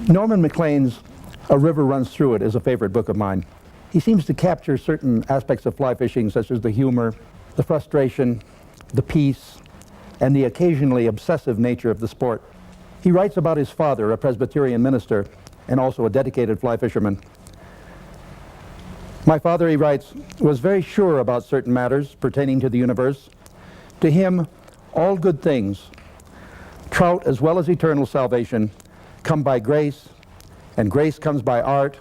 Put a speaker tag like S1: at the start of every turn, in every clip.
S1: Norman Maclean's A River Runs Through It is a favorite book of mine. He seems to capture certain aspects of fly fishing, such as the humor, the frustration, the peace, and the occasionally obsessive nature of the sport. He writes about his father, a Presbyterian minister, and also a dedicated fly fisherman. My father, he writes, was very sure about certain matters pertaining to the universe. To him, all good things, trout as well as eternal salvation, come by grace, and grace comes by art,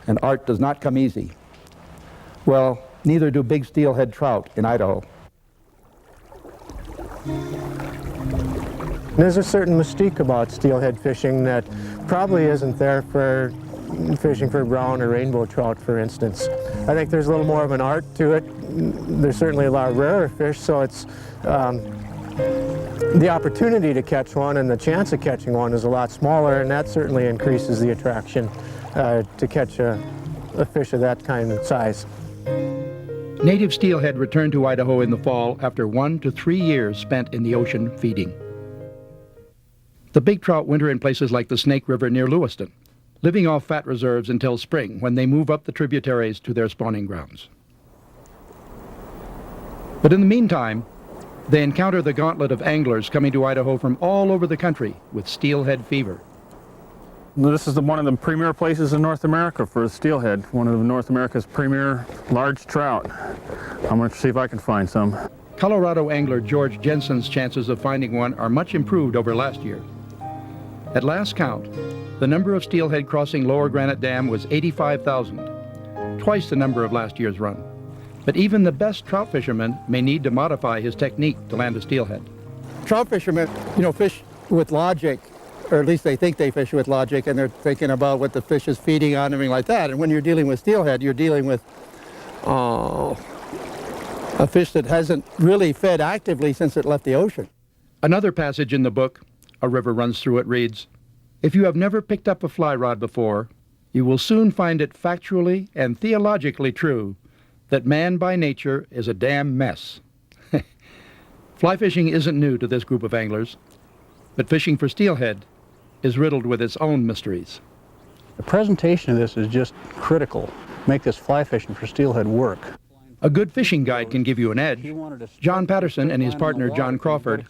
S1: and art does not come easy. Well, neither do big steelhead trout in Idaho.
S2: There's a certain mystique about steelhead fishing that probably isn't there for fishing for brown or rainbow trout, for instance. I think there's a little more of an art to it. There's certainly a lot rarer fish, so it's the opportunity to catch one and the chance of catching one is a lot smaller, and that certainly increases the attraction to catch a fish of that kind of size.
S1: Native steelhead return to Idaho in the fall after 1 to 3 years spent in the ocean feeding. The big trout winter in places like the Snake River near Lewiston, living off fat reserves until spring when they move up the tributaries to their spawning grounds. But in the meantime, they encounter the gauntlet of anglers coming to Idaho from all over the country with steelhead fever.
S3: This is one of the premier places in North America for steelhead, one of North America's premier large trout. I'm going to see if I can find some.
S1: Colorado angler George Jensen's chances of finding one are much improved over last year. At last count, the number of steelhead crossing Lower Granite Dam was 85,000, twice the number of last year's run. But even the best trout fisherman may need to modify his technique to land a steelhead.
S4: Trout fishermen, fish with logic, or at least they think they fish with logic, and they're thinking about what the fish is feeding on and everything like that. And when you're dealing with steelhead, you're dealing with a fish that hasn't really fed actively since it left the ocean.
S1: Another passage in the book, A River Runs Through It, reads, "If you have never picked up a fly rod before, you will soon find it factually and theologically true that man by nature is a damn mess." Fly fishing isn't new to this group of anglers, but fishing for steelhead is riddled with its own mysteries.
S5: The presentation of this is just critical. Make this fly fishing for steelhead work.
S1: A good fishing guide can give you an edge. John Patterson and his partner John Crawford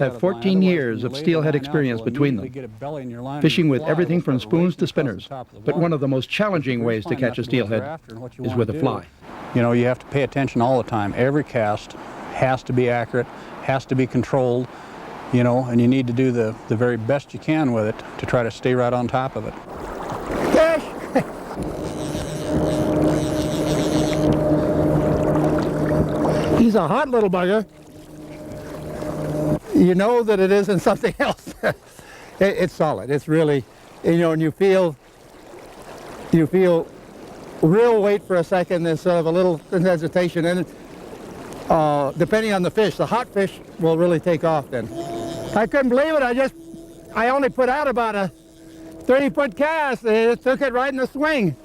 S1: have 14 years of steelhead experience between them, fishing with everything from spoons to spinners. But one of the most challenging ways to catch a steelhead is with a fly.
S5: You have to pay attention all the time. Every cast has to be accurate, has to be controlled, and you need to do the very best you can with it to try to stay right on top of it.
S4: Fish! He's a hot little bugger. You know that it isn't something else. It's solid. It's really, and you feel real weight for a second, then sort of a little hesitation, and depending on the fish, the hot fish will really take off then. I couldn't believe it. I only put out about a 30-foot cast, and it took it right in the swing.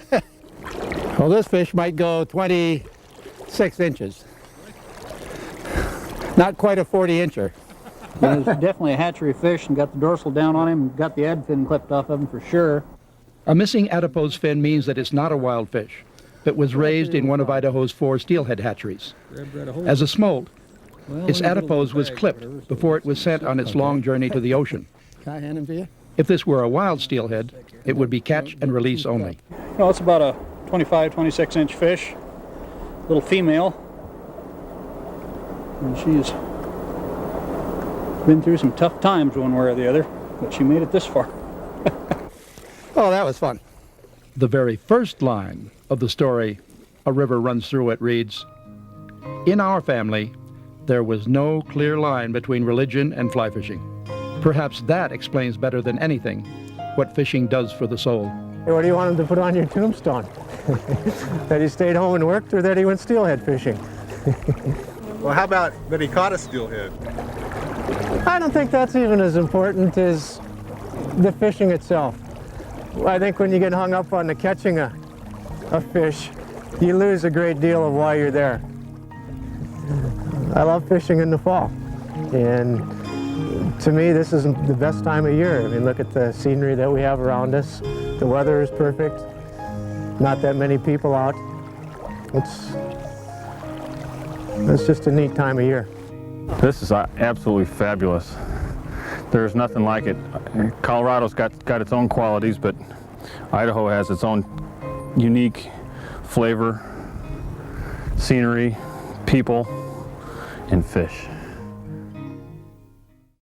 S4: Well, this fish might go 26 inches. Not quite a 40-incher.
S6: He's definitely a hatchery fish and got the dorsal down on him, got the ad fin clipped off of him for sure.
S1: A missing adipose fin means that it's not a wild fish, but was raised in one of Idaho's 4 steelhead hatcheries. As a smolt, its adipose was clipped before it was sent on its long journey to the ocean.
S4: Can I hand him to you?
S1: If this were a wild steelhead, it would be catch and release only.
S6: Well, it's about a 25, 26-inch fish, little female. And she's been through some tough times one way or the other, but she made it this far.
S4: Oh, that was fun.
S1: The very first line of the story, A River Runs Through It, reads, "In our family, there was no clear line between religion and fly fishing. Perhaps that explains better than anything what fishing does for the soul."
S2: Hey, what do you want him to put on your tombstone? That he stayed home and worked, or that he went steelhead fishing?
S7: Well, how about that he caught a steelhead?
S2: I don't think that's even as important as the fishing itself. I think when you get hung up on the catching a fish, you lose a great deal of why you're there. I love fishing in the fall, and To me, this is the best time of year. I mean, look at the scenery that we have around us. The weather is perfect. Not that many people out. It's just a neat time of year.
S3: This is absolutely fabulous. There's nothing like it. Colorado's got its own qualities, but Idaho has its own unique flavor, scenery, people, and fish.